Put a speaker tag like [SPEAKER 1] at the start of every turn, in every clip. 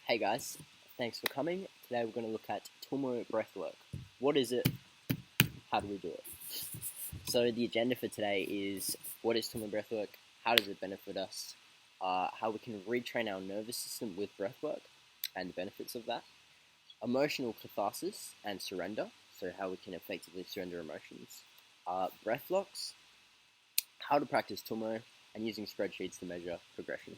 [SPEAKER 1] Hey guys, thanks for coming. Today we're going to look at Tummo Breathwork. What is it? How do we do it? So the agenda for today is what is Tummo Breathwork? How does it benefit us? How we can retrain our nervous system with breathwork and the benefits of that. Emotional catharsis and surrender, so how we can effectively surrender emotions. Breath blocks, how to practice Tummo, and using spreadsheets to measure progression.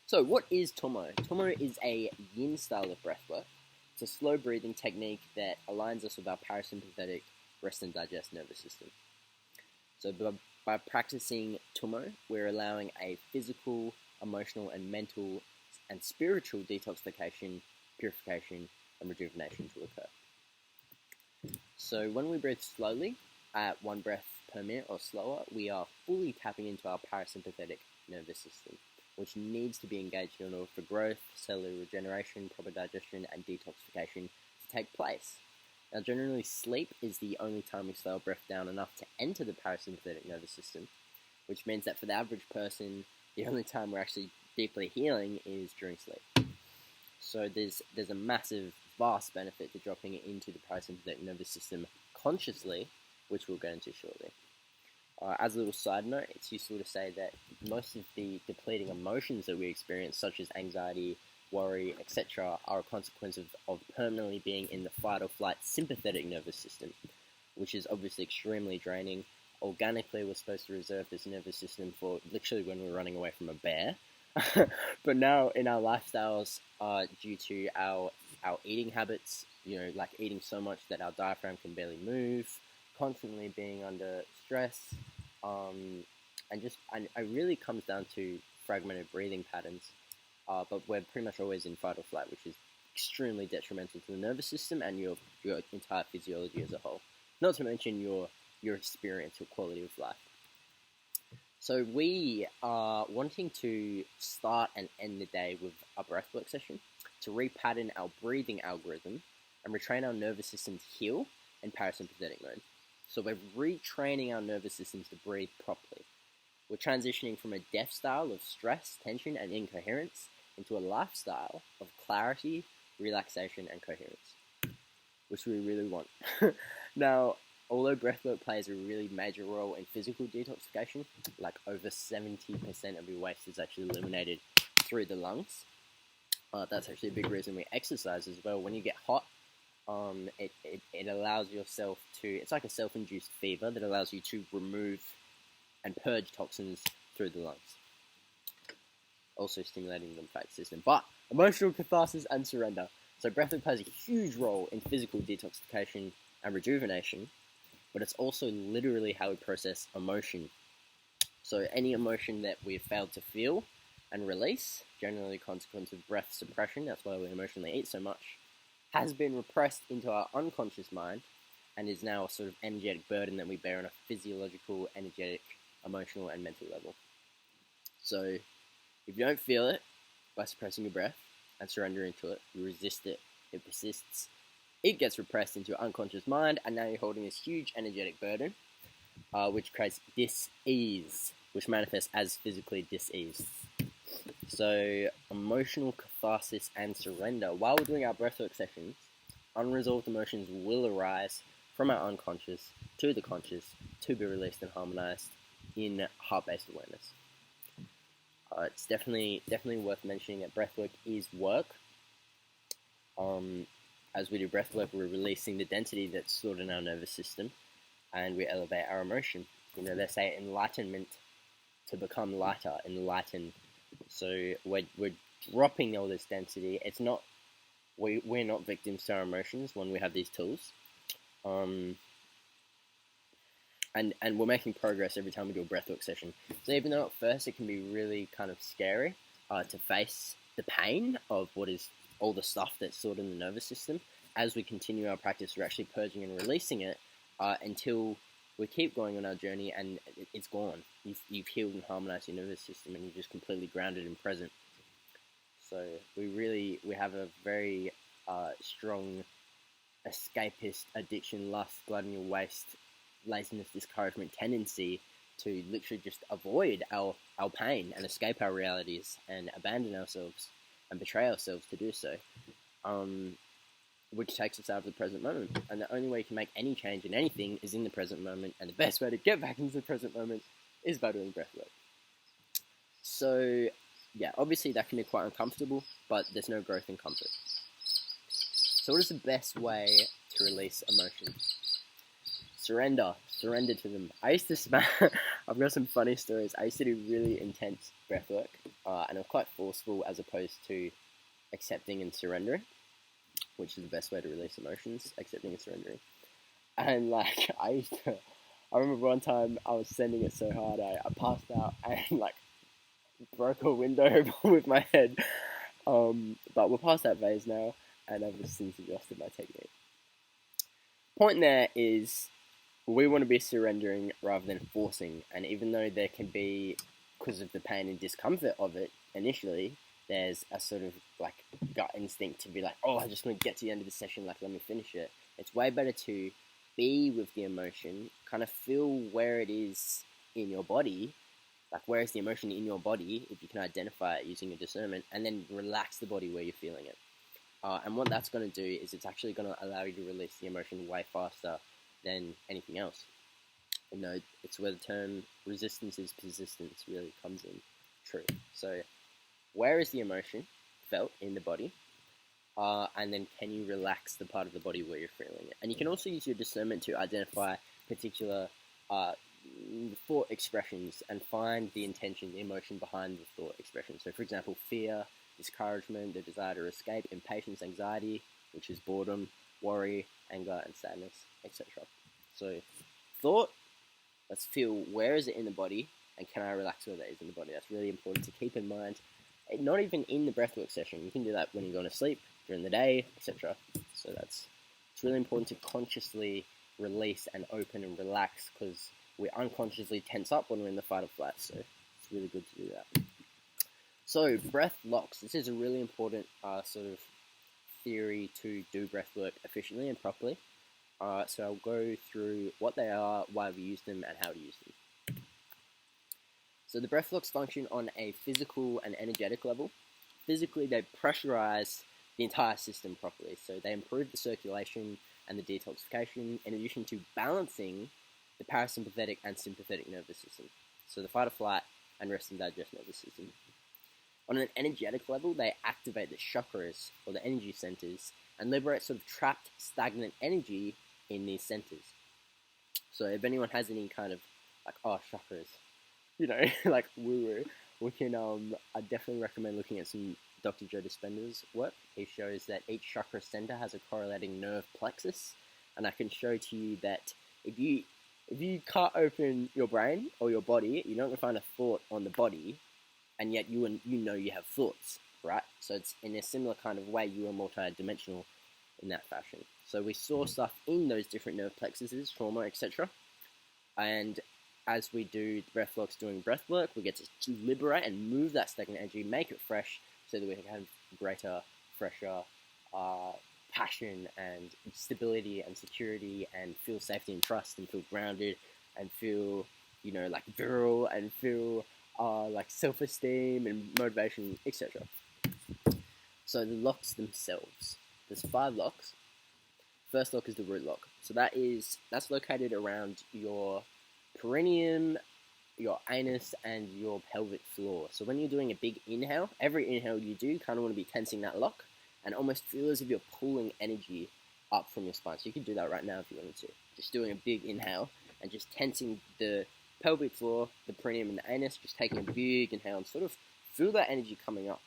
[SPEAKER 1] So what is Tummo? Tummo is a yin style of breathwork. It's a slow breathing technique that aligns us with our parasympathetic rest and digest nervous system. So by practicing Tummo, we're allowing a physical, emotional, and mental and spiritual detoxification, purification, and rejuvenation to occur. So when we breathe slowly, at 1 breath per minute or slower, we are fully tapping into our parasympathetic nervous system, which needs to be engaged in order for growth, cellular regeneration, proper digestion, and detoxification to take place. Now, generally, sleep is the only time we slow our breath down enough to enter the parasympathetic nervous system, which means that for the average person, the only time we're actually deeply healing is during sleep. So there's a massive, vast benefit to dropping it into the parasympathetic nervous system consciously, which we'll get into shortly. As a little side note, it's useful to say that most of the depleting emotions that we experience, such as anxiety, worry, etc., are a consequence of permanently being in the fight or flight sympathetic nervous system, which is obviously extremely draining. Organically, we're supposed to reserve this nervous system for literally when we're running away from a bear. But now in our lifestyles, due to our eating habits, like eating so much that our diaphragm can barely move, constantly being under stress, and it really comes down to fragmented breathing patterns. But we're pretty much always in fight or flight, which is extremely detrimental to the nervous system and your entire physiology as a whole. Not to mention your experience, your quality of life. So we are wanting to start and end the day with a breathwork session to repattern our breathing algorithm and retrain our nervous system to heal and parasympathetic mode. So we're retraining our nervous systems to breathe properly. We're transitioning from a death style of stress, tension, and incoherence into a lifestyle of clarity, relaxation, and coherence, which we really want. Now, although breathwork plays a really major role in physical detoxification, like over 70% of your waste is actually eliminated through the lungs. That's actually a big reason we exercise as well. When you get hot, it allows yourself to, it's like a self-induced fever that allows you to remove and purge toxins through the lungs. Also stimulating the lymphatic system. But emotional catharsis and surrender. So breathwork plays a huge role in physical detoxification and rejuvenation, but it's also literally how we process emotion. So any emotion that we've failed to feel and release, generally a consequence of breath suppression, that's why we emotionally eat so much, has been repressed into our unconscious mind and is now a sort of energetic burden that we bear on a physiological, energetic, emotional, and mental level. So if you don't feel it by suppressing your breath and surrendering to it, you resist it, it persists, it gets repressed into your unconscious mind, and now you're holding this huge energetic burden, which creates dis-ease, which manifests as physically dis-ease. So emotional catharsis and surrender. While we're doing our breathwork sessions, unresolved emotions will arise from our unconscious to the conscious to be released and harmonized in heart-based awareness. It's definitely worth mentioning that breathwork is work. As we do breathwork, we're releasing the density that's stored in our nervous system, and we elevate our emotion. They say enlightenment to become lighter, enlighten. So we're dropping all this density. It's not we're not victims to our emotions when we have these tools. And we're making progress every time we do a breathwork session. So even though at first it can be really kind of scary to face the pain of what is all the stuff that's stored in the nervous system, as we continue our practice, we're actually purging and releasing it until we keep going on our journey and it's gone. You've healed and harmonized your nervous system and you're just completely grounded and present. So we have a very strong escapist addiction, lust, gluttony, waste, laziness, discouragement tendency to literally just avoid our pain and escape our realities and abandon ourselves and betray ourselves to do so, which takes us out of the present moment. And the only way you can make any change in anything is in the present moment, and the best way to get back into the present moment is by doing breathwork. So, yeah, obviously that can be quite uncomfortable, but there's no growth in comfort. So what is the best way to release emotion? Surrender to them. I used to I've got some funny stories. I used to do really intense breathwork, and I'm quite forceful as opposed to accepting and surrendering, which is the best way to release emotions, accepting and surrendering. And like, I remember one time I was sending it so hard, I passed out and like broke a window with my head. But we're past that phase now, and I've since adjusted my technique. Point there is, we want to be surrendering rather than forcing, and even though there can be, because of the pain and discomfort of it initially, there's a sort of like gut instinct to be like, oh, I just want to get to the end of the session, like let me finish it. It's way better to be with the emotion, kind of feel where it is in your body, like where is the emotion in your body, if you can identify it using your discernment, and then relax the body where you're feeling it. And what that's going to do is it's actually going to allow you to release the emotion way faster than anything else. You know, it's where the term resistance is persistence really comes in true. So where is the emotion felt in the body? And then can you relax the part of the body where you're feeling it? And you can also use your discernment to identify particular thought expressions and find the intention, the emotion behind the thought expression. So for example, fear, discouragement, the desire to escape, impatience, anxiety, which is boredom, worry, anger, and sadness, etc. So thought, let's feel where is it in the body, and can I relax where that is in the body. That's really important to keep in mind. Not even in the breathwork session. You can do that when you're going to sleep, during the day, etc. So it's really important to consciously release and open and relax, because we unconsciously tense up when we're in the fight or flight. So it's really good to do that. So breath locks. This is a really important sort of theory to do breathwork efficiently and properly. So I'll go through what they are, why we use them, and how to use them. So the breath locks function on a physical and energetic level. Physically, they pressurize the entire system properly. So they improve the circulation and the detoxification, in addition to balancing the parasympathetic and sympathetic nervous system. So the fight or flight and rest and digest nervous system. On an energetic level, they activate the chakras, or the energy centers, and liberate sort of trapped, stagnant energy in these centers. So if anyone has any kind of like, oh, chakras, you know, like woo-woo, we can, I definitely recommend looking at some Dr. Joe Dispenza's work. He shows that each chakra center has a correlating nerve plexus, and I can show to you that if you cut open your brain or your body, you're not going to find a thought on the body, and yet you know you have thoughts, right? So it's in a similar kind of way, you are multi-dimensional in that fashion. So we saw stuff in those different nerve plexuses, trauma, etc. And as we do breath locks doing breath work, we get to liberate and move that stagnant energy, make it fresh, so that we can have greater, fresher passion and stability and security, and feel safety and trust, and feel grounded, and feel, you know, like virile, and feel like self-esteem and motivation, etc. So the locks themselves, there's 5 locks. First lock is the root lock. So that's located around your perineum, your anus, and your pelvic floor. So when you're doing a big inhale, every inhale you do, kind of want to be tensing that lock, and almost feel as if you're pulling energy up from your spine. So you could do that right now if you wanted to. Just doing a big inhale and just tensing the pelvic floor, the perineum, and the anus, just taking a big inhale and sort of feel that energy coming up.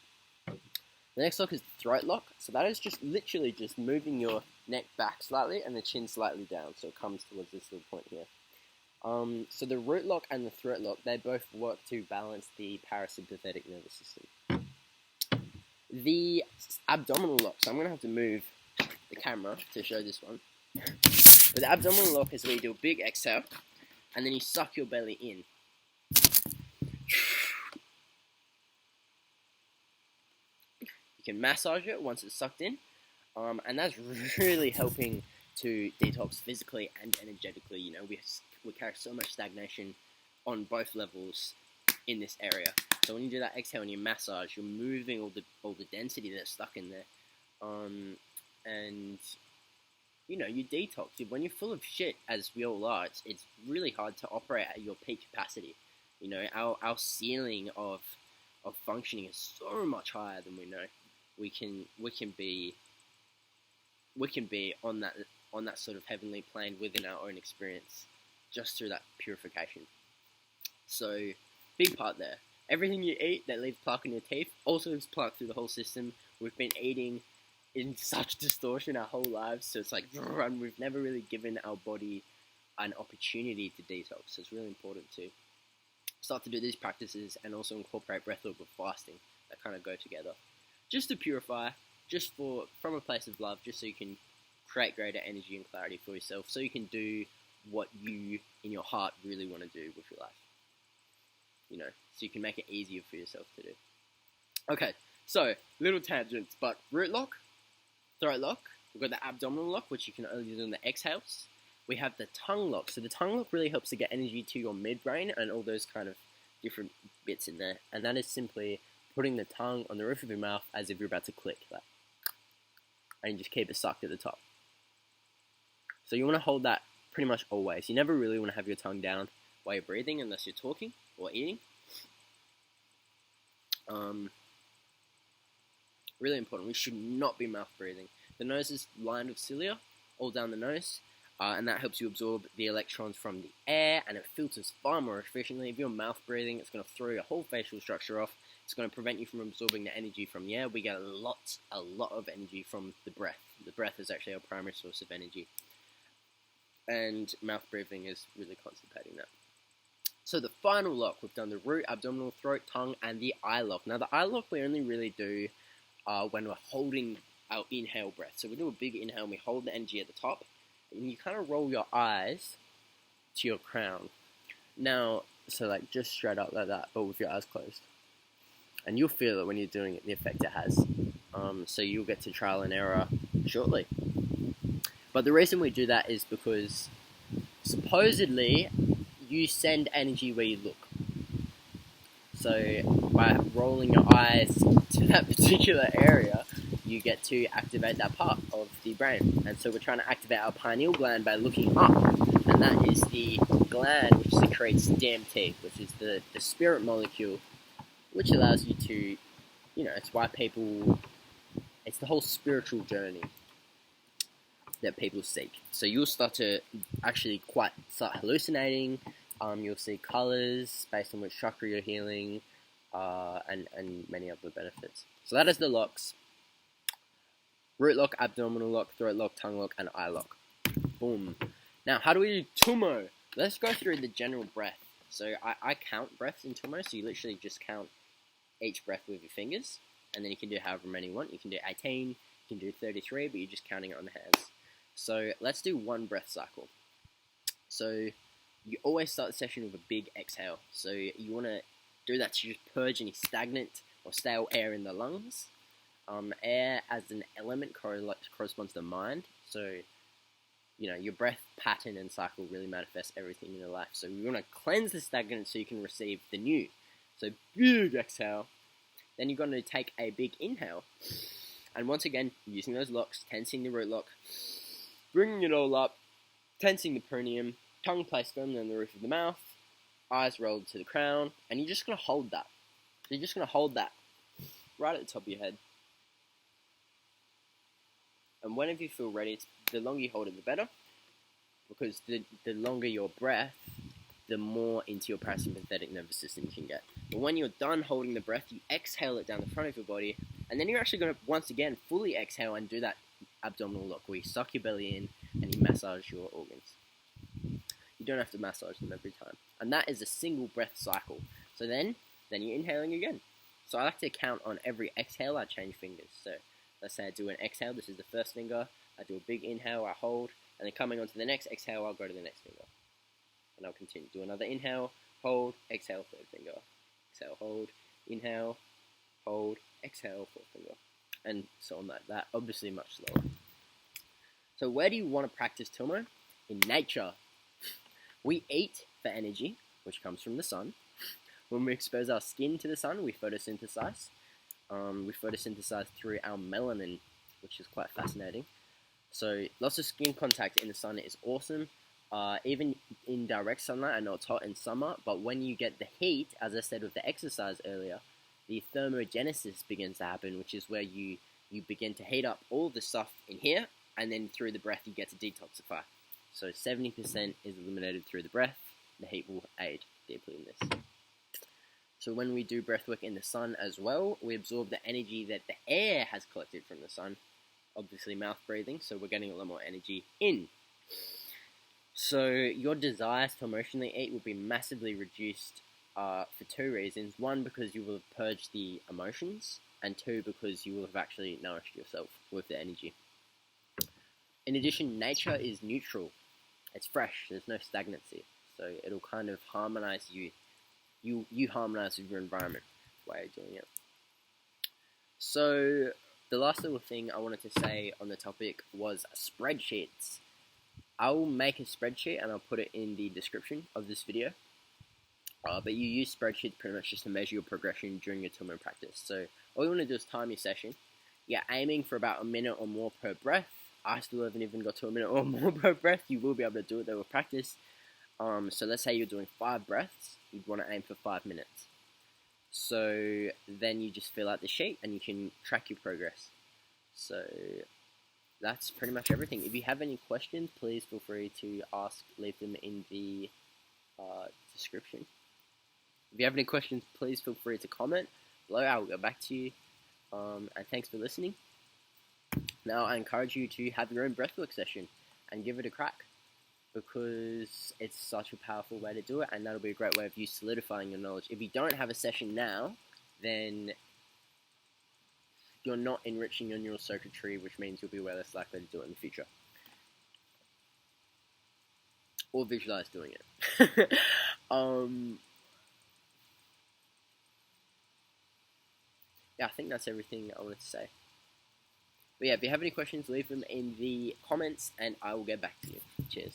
[SPEAKER 1] The next lock is the throat lock. So that is just literally just moving your neck back slightly and the chin slightly down. So it comes towards this little point here. So the root lock and the throat lock, they both work to balance the parasympathetic nervous system. The abdominal lock, so I'm going to have to move the camera to show this one. But the abdominal lock is where you do a big exhale, and then you suck your belly in. You can massage it once it's sucked in, and that's really helping to detox physically and energetically. You know, we carry so much stagnation on both levels in this area. So when you do that exhale and you massage, you're moving all the density that's stuck in there, and you detox. When you're full of shit, as we all are, it's really hard to operate at your peak capacity. Our ceiling of functioning is so much higher than we know. We can be on that sort of heavenly plane within our own experience, just through that purification. So, big part there. Everything you eat that leaves plaque in your teeth also leaves plaque through the whole system. We've been eating in such distortion our whole lives, so it's like, and we've never really given our body an opportunity to detox. So it's really important to start to do these practices and also incorporate breathwork with fasting that kind of go together, just to purify, just from a place of love, just so you can create greater energy and clarity for yourself, so you can do what you in your heart really want to do with your life. So you can make it easier for yourself to do. Okay, so little tangents, but root lock, throat lock, we've got the abdominal lock, which you can only do in the exhales. We have the tongue lock. So the tongue lock really helps to get energy to your midbrain and all those kind of different bits in there. And that is simply putting the tongue on the roof of your mouth as if you're about to click that. And you just keep it sucked at the top. So you want to hold that pretty much always. You never really want to have your tongue down while you're breathing unless you're talking or eating. Really important. We should not be mouth breathing. The nose is lined with cilia all down the nose, and that helps you absorb the electrons from the air, and it filters far more efficiently. If you're mouth breathing, it's going to throw your whole facial structure off. It's going to prevent you from absorbing the energy from the air. We get a lot of energy from the breath. The breath is actually our primary source of energy, and mouth breathing is really constipating that. So the final lock, we've done the root, abdominal, throat, tongue, and the eye lock. Now the eye lock we only really do when we're holding our inhale breath. So we do a big inhale and we hold the energy at the top, and you kind of roll your eyes to your crown. Now, so like just straight up like that, but with your eyes closed. And you'll feel it when you're doing it, the effect it has. So you'll get to trial and error shortly. But the reason we do that is because supposedly you send energy where you look. So by rolling your eyes to that particular area, you get to activate that part of the brain. And so we're trying to activate our pineal gland by looking up. And that is the gland which secretes DMT, which is the spirit molecule, which allows you to, it's why it's the whole spiritual journey that people seek. So you'll start to actually start hallucinating. You'll see colours based on which chakra you're healing, and many other benefits. So that is the locks. Root lock, abdominal lock, throat lock, tongue lock, and eye lock. Boom. Now, how do we do Tummo? Let's go through the general breath. So I count breaths in Tummo, so you literally just count each breath with your fingers, and then you can do however many you want. You can do 18, you can do 33, but you're just counting it on the hands. So let's do one breath cycle. So you always start the session with a big exhale. So you want to do that to just purge any stagnant or stale air in the lungs. Air as an element corresponds to mind. So, your breath pattern and cycle really manifests everything in your life. So you want to cleanse the stagnant so you can receive the new. So big exhale. Then you're going to take a big inhale. And once again, using those locks, tensing the root lock, bringing it all up, tensing the perineum, tongue placed firmly on the roof of the mouth, eyes rolled to the crown, and you're just going to hold that. So you're just going to hold that right at the top of your head. And whenever you feel ready, the longer you hold it, the better. Because the longer your breath, the more into your parasympathetic nervous system you can get. But when you're done holding the breath, you exhale it down the front of your body. And then you're actually going to, once again, fully exhale and do that abdominal lock where you suck your belly in and you massage your organs. You don't have to massage them every time. And that is a single breath cycle. So then you're inhaling again. So I like to count on every exhale, I change fingers. So let's say I do an exhale, this is the first finger. I do a big inhale, I hold. And then coming on to the next exhale, I'll go to the next finger. And I'll continue. Do another inhale, hold, exhale, third finger. Exhale, hold, inhale, hold, exhale, fourth finger. And so on like that, obviously much slower. So where do you want to practice Tummo? In nature. We eat for energy, which comes from the sun. When we expose our skin to the sun, we photosynthesize. We photosynthesize through our melanin, which is quite fascinating. So lots of skin contact in the sun is awesome. Even in direct sunlight, I know it's hot in summer, but when you get the heat, as I said with the exercise earlier, the thermogenesis begins to happen, which is where you begin to heat up all the stuff in here, and then through the breath you get to detoxify. So 70% is eliminated through the breath. The heat will aid deeply in this. So when we do breathwork in the sun as well, we absorb the energy that the air has collected from the sun. Obviously mouth breathing, so we're getting a lot more energy in. So your desires to emotionally eat will be massively reduced for two reasons. One, because you will have purged the emotions, and two, because you will have actually nourished yourself with the energy. In addition, nature is neutral. It's fresh, there's no stagnancy. So it'll kind of harmonize you. You harmonize with your environment while you're doing it. So the last little thing I wanted to say on the topic was spreadsheets. I will make a spreadsheet and I'll put it in the description of this video. But you use spreadsheets pretty much just to measure your progression during your Tummo practice. So all you want to do is time your session. You're aiming for about a minute or more per breath. I still haven't even got to a minute or more per breath. You will be able to do it though with practice. So let's say you're doing 5 breaths. You'd want to aim for 5 minutes. So then you just fill out the sheet and you can track your progress. So that's pretty much everything. If you have any questions, please feel free to leave them in the description. If you have any questions, please feel free to comment below. I will get back to you. And thanks for listening. Now I encourage you to have your own breathwork session and give it a crack, because it's such a powerful way to do it, and that'll be a great way of you solidifying your knowledge. If you don't have a session now, then you're not enriching your neural circuitry, which means you'll be way less likely to do it in the future. Or visualize doing it. Yeah, I think that's everything I wanted to say. But yeah, if you have any questions, leave them in the comments and I will get back to you. Cheers.